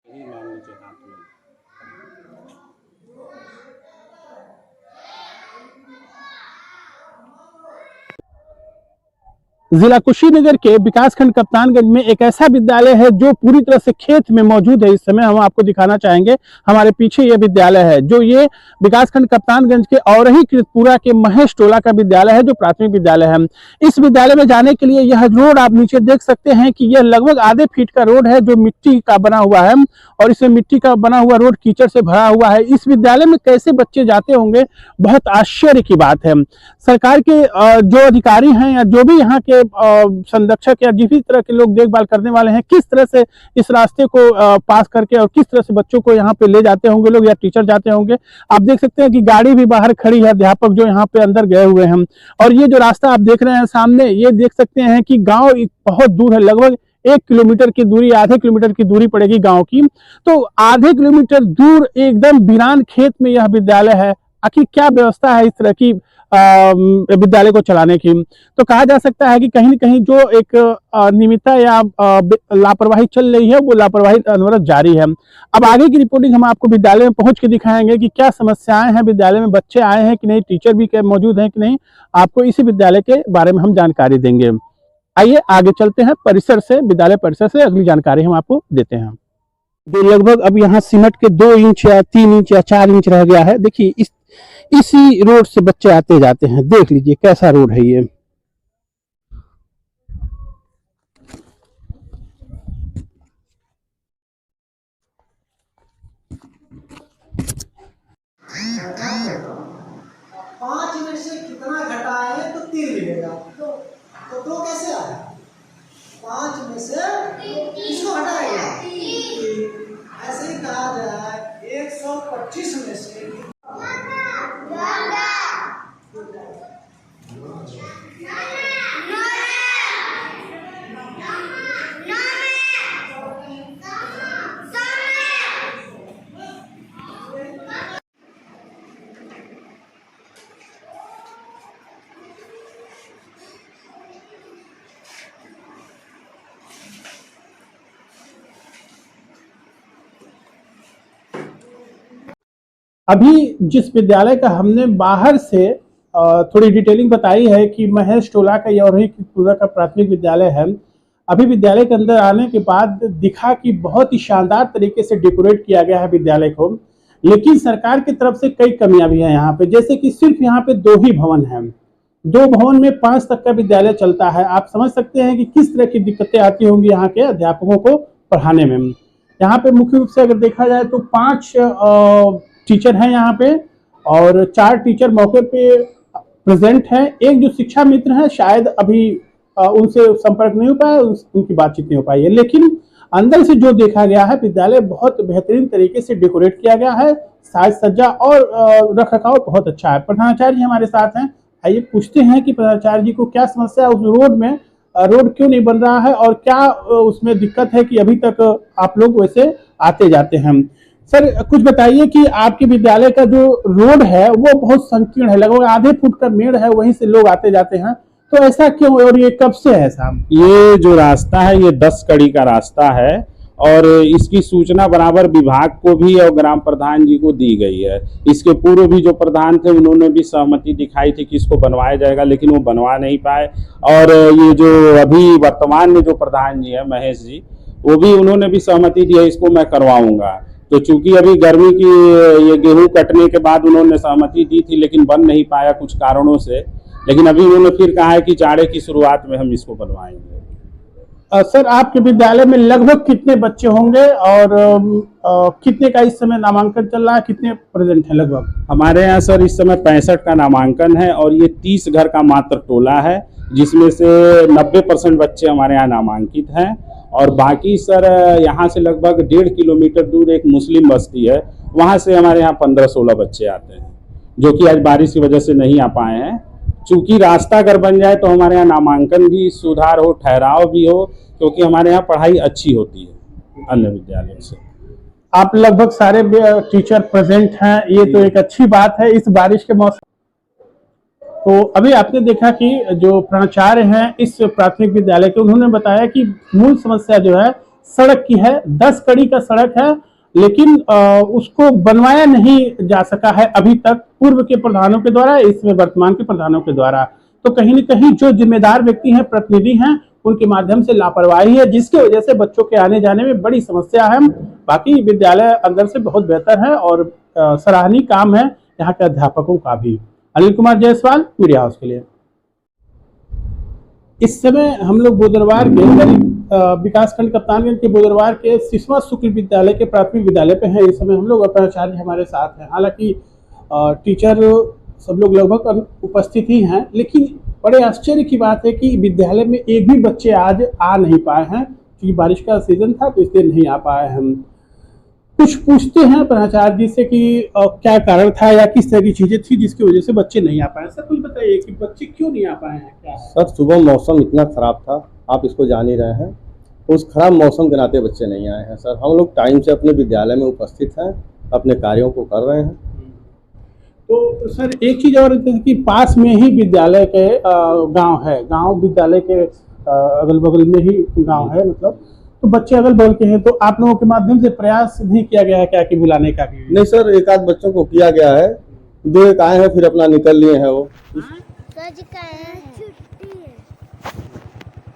यही मान लीजिए हाथ में। जिला कुशीनगर के विकासखंड कप्तानगंज में एक ऐसा विद्यालय है जो पूरी तरह से खेत में मौजूद है। इस समय हम आपको दिखाना चाहेंगे, हमारे पीछे ये विद्यालय है जो ये विकासखंड कप्तानगंज के औरही कृतपुरा के महेश टोला का विद्यालय है, जो प्राथमिक विद्यालय है। इस विद्यालय में जाने के लिए यह रोड आप नीचे देख सकते हैं कि यह लगभग आधे फीट का रोड है जो मिट्टी का बना हुआ है, और इसमें मिट्टी का बना हुआ रोड कीचड़ से भरा हुआ है। इस विद्यालय में कैसे बच्चे जाते होंगे, बहुत आश्चर्य की बात है। सरकार के जो अधिकारी हैं या जो भी यहाँ के संरक्षक या जिस भी तरह के लोग देखभाल करने वाले हैं, किस तरह से इस रास्ते को पास करके और किस तरह से बच्चों को यहाँ पे ले जाते होंगे लोग या टीचर जाते होंगे। आप देख सकते हैं कि गाड़ी भी बाहर खड़ी है, अध्यापक जो यहाँ पे अंदर गए हुए हैं। और ये जो रास्ता आप देख रहे हैं सामने, ये देख सकते हैं कि गाँव बहुत दूर है, लगभग 1 किलोमीटर की दूरी, आधे किलोमीटर की दूरी पड़ेगी गांव की। तो आधे किलोमीटर दूर एकदम वीरान खेत में यह विद्यालय है। आखिर क्या व्यवस्था है इस तरह की विद्यालय को चलाने की? तो कहा जा सकता है कि कहीं न कहीं जो एक अनियमितता या लापरवाही चल रही है, वो लापरवाही अनवरत जारी है। अब आगे की रिपोर्टिंग हम आपको विद्यालय में पहुंच के दिखाएंगे कि क्या समस्याएं हैं, विद्यालय में बच्चे आए हैं कि नहीं, टीचर भी मौजूद हैं कि नहीं। आपको इसी विद्यालय के बारे में हम जानकारी देंगे। आइए आगे चलते हैं, परिसर से, विद्यालय परिसर से अगली जानकारी हम आपको देते हैं। जो लगभग अब यहाँ सीमेंट के 2 इंच या 3 इंच या 4 इंच रह गया है। देखिए इसी रोड से बच्चे आते जाते हैं, देख लीजिए कैसा रोड है ये। पांच में से कितना घटाए तो 3 मिलेगा। तो 2 कैसे आया? 5 में से किसको हटाएगा? ऐसे ही कहा जाए 125 में से अभी जिस विद्यालय का हमने बाहर से थोड़ी डिटेलिंग बताई है कि महेश टोला का यौरही कृतपुरा का प्राथमिक विद्यालय है, अभी विद्यालय के अंदर आने के बाद दिखा कि बहुत ही शानदार तरीके से डेकोरेट किया गया है विद्यालय को। लेकिन सरकार की तरफ से कई कमियां भी हैं यहाँ पे, जैसे कि सिर्फ यहाँ पे 2 ही भवन हैं। 2 भवन में 5 तक का विद्यालय चलता है। आप समझ सकते हैं कि किस तरह की दिक्कतें आती होंगी यहाँ के अध्यापकों को पढ़ाने में। यहाँ पे मुख्य रूप से अगर देखा जाए तो 5 टीचर हैं यहाँ पे, और 4 टीचर मौके पे प्रेजेंट हैं। एक जो शिक्षा मित्र हैं, शायद अभी उनसे संपर्क नहीं हो पाया, उनकी बातचीत नहीं हो पाई है। लेकिन अंदर से जो देखा गया है, विद्यालय बहुत बेहतरीन तरीके से डेकोरेट किया गया है, साज सज्जा और रख रखाव बहुत अच्छा है। प्रधानाचार्य जी हमारे साथ हैं, आइए पूछते हैं कि प्रधानाचार्य जी को क्या समस्या है उस रोड में, रोड क्यों नहीं बन रहा है और क्या उसमें दिक्कत है कि अभी तक आप लोग वैसे आते जाते हैं। सर कुछ बताइए कि आपके विद्यालय का जो रोड है वो बहुत संकीर्ण है, लगभग आधे फुट का मेड़ है, वहीं से लोग आते जाते हैं, तो ऐसा क्यों और ये कब से है साहब? ये जो रास्ता है ये 10 कड़ी का रास्ता है, और इसकी सूचना बराबर विभाग को भी और ग्राम प्रधान जी को दी गई है। इसके पूर्व भी जो प्रधान थे उन्होंने भी सहमति दिखाई थी कि इसको बनवाया जाएगा, लेकिन वो बनवा नहीं पाए। और ये जो अभी वर्तमान में जो प्रधान जी है महेश जी, वो भी उन्होंने भी सहमति दी है इसको मैं करवाऊंगा। तो चूंकि अभी गर्मी की ये गेहूं कटने के बाद उन्होंने सहमति दी थी, लेकिन बन नहीं पाया कुछ कारणों से। लेकिन अभी उन्होंने फिर कहा है कि जाड़े की शुरुआत में हम इसको बनवाएंगे। सर आपके विद्यालय में लगभग कितने बच्चे होंगे और कितने का इस समय नामांकन चल रहा है, कितने प्रेजेंट है लगभग? हमारे यहाँ सर इस समय 65 का नामांकन है, और ये 30 घर का मात्र टोला है, जिसमें से 90% बच्चे हमारे यहाँ नामांकित हैं। और बाकी सर यहाँ से लगभग 1.5 किलोमीटर दूर एक मुस्लिम बस्ती है, वहाँ से हमारे यहाँ 15-16 बच्चे आते हैं, जो कि आज बारिश की वजह से नहीं आ पाए हैं। चूंकि रास्ता अगर बन जाए तो हमारे यहाँ नामांकन भी सुधार हो, ठहराव भी हो, क्योंकि हमारे यहाँ पढ़ाई अच्छी होती है अन्य विद्यालयों से। आप लगभग सारे टीचर प्रेजेंट हैं, ये तो एक अच्छी बात है इस बारिश के मौसम। तो अभी आपने देखा कि जो प्राचार्य हैं इस प्राथमिक विद्यालय के, उन्होंने बताया कि मूल समस्या जो है सड़क की है, 10 कड़ी का सड़क है, लेकिन उसको बनवाया नहीं जा सका है अभी तक पूर्व के प्रधानों के द्वारा, इसमें वर्तमान के प्रधानों के द्वारा। तो कहीं न कहीं जो जिम्मेदार व्यक्ति हैं, प्रतिनिधि हैं, उनके माध्यम से लापरवाही है, जिसकी वजह से बच्चों के आने जाने में बड़ी समस्या है। बाकी विद्यालय अंदर से बहुत बेहतर है और सराहनीय काम है यहाँ के अध्यापकों का भी। अनिल कुमार जायसवाल, मीडिया हाउस के लिए। इस समय हम लोग बोदरवार के विकासखंड कप्तानगंज के बोदरवार के सिसवा शुक्ल विद्यालय के प्राथमिक विद्यालय पे हैं। इस समय हम लोग, प्राचार्य हमारे साथ हैं, हालांकि टीचर सब लोग लगभग उपस्थित ही हैं, लेकिन बड़े आश्चर्य की बात है कि विद्यालय में एक भी बच्चे आज आ नहीं पाए हैं, क्योंकि बारिश का सीजन था तो इसलिए नहीं आ पाए हैं। कुछ पूछते हैं प्राचार्य जी से कि क्या कारण था या किस तरह की चीजें थी जिसकी वजह से बच्चे नहीं आ पाए। सर कुछ बताइए कि बच्चे क्यों नहीं आ पाए हैं, क्या? सर सुबह मौसम इतना खराब था, आप इसको जान ही रहे हैं। उस खराब मौसम के नाते बच्चे नहीं आए हैं। सर हम लोग टाइम से अपने विद्यालय में उपस्थित हैं, अपने कार्यों को कर रहे हैं। तो सर एक चीज और कि पास में ही विद्यालय के गांव है, गांव विद्यालय के अगल बगल में ही गांव है, मतलब तो बच्चे अगल बगल के हैं, तो आप लोगों के माध्यम से प्रयास नहीं किया गया है क्या कि बुलाने का भी? नहीं सर, एक आध बच्चों को किया गया है, 2 एक आए हैं फिर अपना निकल लिए हैं वो।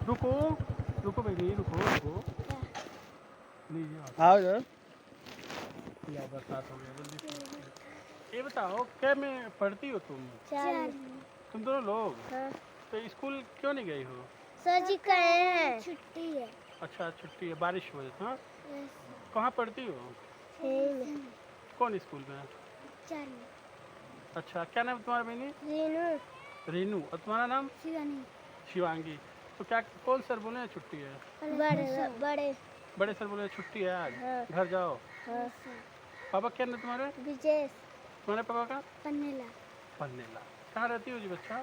रुको रुको बेटी, रुको आओ सर। बरसात हो गया, जल्दी ये बताओ क्या में पढ़ती हो तुम दोनों लोग? तो स्कूल क्यों नहीं गई हो? सर जी कहे हैं छुट्टी है। अच्छा छुट्टी है, बारिश हो रही है। कहाँ पढ़ती हो? कौन स्कूल में? अच्छा क्या नाम है तुम्हारा बहनी? रीनू। और तुम्हारा नाम? शिवांगी। तो क्या कौन सर बोले छुट्टी है? बड़े सर बोले छुट्टी है आज। हाँ। घर जाओ। हाँ। पापा क्या नाम तुम्हारे? विजेश। तुम्हारे पापा का? पन्नेला। कहाँ रहती हो जी बच्चा?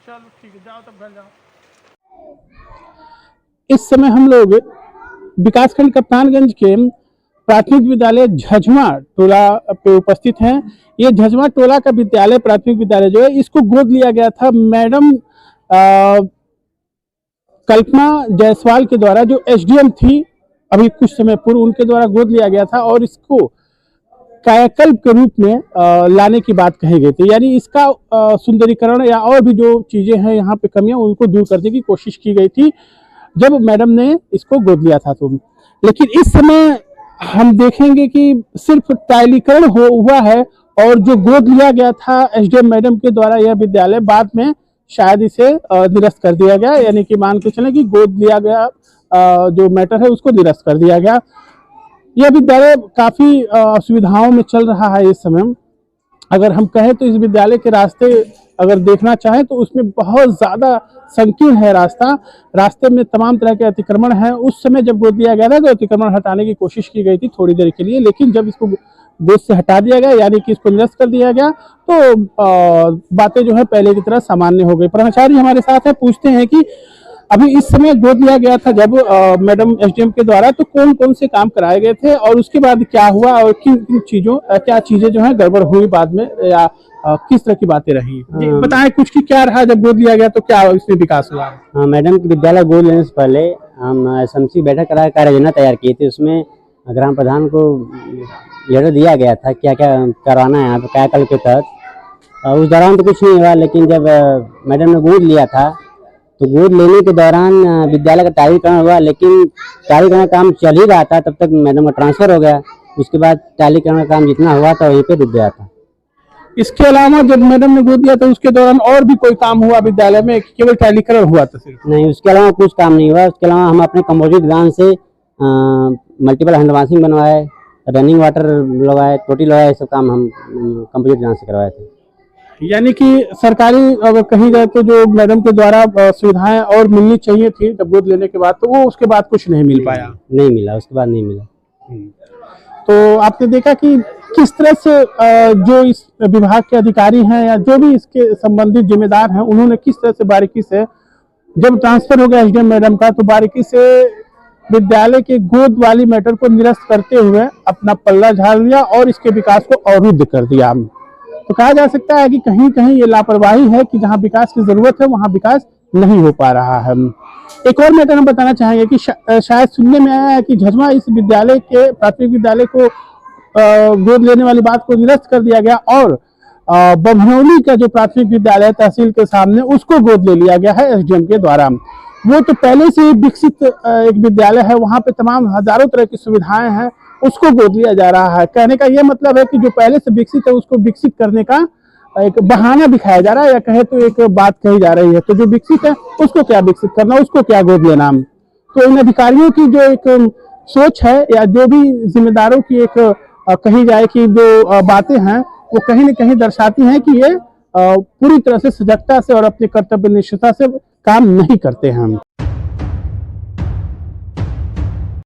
चलो ठीक है, जाओ तब घर जाओ। इस समय हम लोग विकासखंड कप्तानगंज के प्राथमिक विद्यालय झझमा टोला पे उपस्थित हैं। ये झझमा टोला का विद्यालय, प्राथमिक विद्यालय जो है, इसको गोद लिया गया था मैडम कल्पना जायसवाल के द्वारा, जो एसडीएम थी अभी कुछ समय पूर्व, उनके द्वारा गोद लिया गया था और इसको कायाकल्प के रूप में लाने की बात कही गई थी। यानी इसका सुंदरीकरण या और भी जो चीजें हैं यहाँ पे कमियां, उनको दूर करने की कोशिश की गई थी जब मैडम ने इसको गोद लिया था। तो लेकिन इस समय हम देखेंगे कि सिर्फ टाइलीकरण हुआ है और जो गोद लिया गया था एसडीएम मैडम के द्वारा यह विद्यालय, बाद में शायद इसे निरस्त कर दिया गया। यानी कि मान के चलें कि गोद लिया गया जो मैटर है उसको निरस्त कर दिया गया। यह विद्यालय काफी असुविधाओं में चल रहा है इस समय। अगर हम कहें तो इस विद्यालय के रास्ते अगर देखना चाहें तो उसमें बहुत ज्यादा संकीर्ण है रास्ते में तमाम तरह के अतिक्रमण हैं। उस समय जब गोद लिया गया था तो अतिक्रमण हटाने की कोशिश की गई थी थोड़ी देर के लिए, लेकिन जब इसको गोद से हटा दिया गया, यानी कि इसको निरस्त कर दिया गया, तो बातें जो है पहले की तरह सामान्य हो गई। प्राचार्य हमारे साथ है, पूछते हैं कि अभी इस समय गोद लिया गया था जब मैडम एसडीएम के द्वारा, तो कौन कौन से काम कराए गए थे और उसके बाद क्या हुआ और किन चीजों क्या चीजें जो है गड़बड़ हुई बाद में, या किस तरह की बातें रही? बताएं कुछ कि क्या रहा जब गोद लिया गया, तो क्या इसमें विकास हुआ? हाँ, मैडम की विद्यालय गोद लेने से पहले हम एसएमसी बैठक करा कार्य योजना तैयार की थी। उसमें ग्राम प्रधान को लेटर दिया गया था क्या क्या करवाना है यहाँ पे कायाकल्प के तहत। उस दौरान तो कुछ नहीं हुआ, लेकिन जब मैडम ने गोद लिया था तो गोद लेने के दौरान विद्यालय का टाइलीकरण हुआ, लेकिन टाइलीकरण का काम चल ही रहा था तब तक मैडम का ट्रांसफर हो गया। उसके बाद टाइलीकरण का काम जितना हुआ था वहीं पे रुक गया था। इसके अलावा जब मैडम ने गोद दिया था उसके दौरान और भी कोई काम हुआ विद्यालय में, केवल टाइलीकरण हुआ था सिर्फ? नहीं, उसके अलावा कुछ काम नहीं हुआ। उसके अलावा हम अपने कंपोजिट गान से मल्टीपल हैंड वॉशिंग बनवाए, रनिंग वाटर लगवाए, टोटी लगवाए, सब काम हम कंपोजिट गान से करवाए थे। यानी कि सरकारी अगर कहीं जाए तो जो मैडम के द्वारा सुविधाएं और मिलनी चाहिए थी जब गोद लेने के बाद, तो वो उसके बाद कुछ नहीं मिल पाया? नहीं मिला, उसके बाद नहीं मिला। तो आपने देखा कि किस तरह से जो इस विभाग के अधिकारी हैं या जो भी इसके संबंधित जिम्मेदार हैं, उन्होंने किस तरह से बारीकी से, जब ट्रांसफर हो गया एसडीएम मैडम का, तो बारीकी से विद्यालय के गोद वाली मैटर को निरस्त करते हुए अपना पल्ला झाड़ दिया और इसके विकास को अवरुद्ध कर दिया। तो कहा जा सकता है कि कहीं कहीं ये लापरवाही है कि जहां विकास की जरूरत है वहां विकास नहीं हो पा रहा है। एक और मैटर हम बताना चाहेंगे कि शायद सुनने में आया है कि झज्जमा इस विद्यालय के प्राथमिक विद्यालय को गोद लेने वाली बात को निरस्त कर दिया गया और बभनौली का जो प्राथमिक विद्यालय तहसील के सामने उसको गोद ले लिया गया है एसडीएम के द्वारा। वो तो पहले से विकसित एक विद्यालय है, वहां पे तमाम हजारों तरह की सुविधाएं हैं, उसको गोद लिया जा रहा है। कहने का ये मतलब है कि जो पहले से विकसित है उसको विकसित करने का एक बहाना दिखाया जा रहा है, या कहे तो एक बात कही जा रही है। तो जो विकसित है उसको क्या विकसित करना, उसको क्या गोद लेना। तो इन अधिकारियों की जो एक सोच है या जो भी जिम्मेदारों की एक कही जाए कि जो बातें हैं वो कहीं न कहीं दर्शाती हैं कि ये पूरी तरह से सजगता से और अपने कर्तव्य निष्ठता से काम नहीं करते हैं।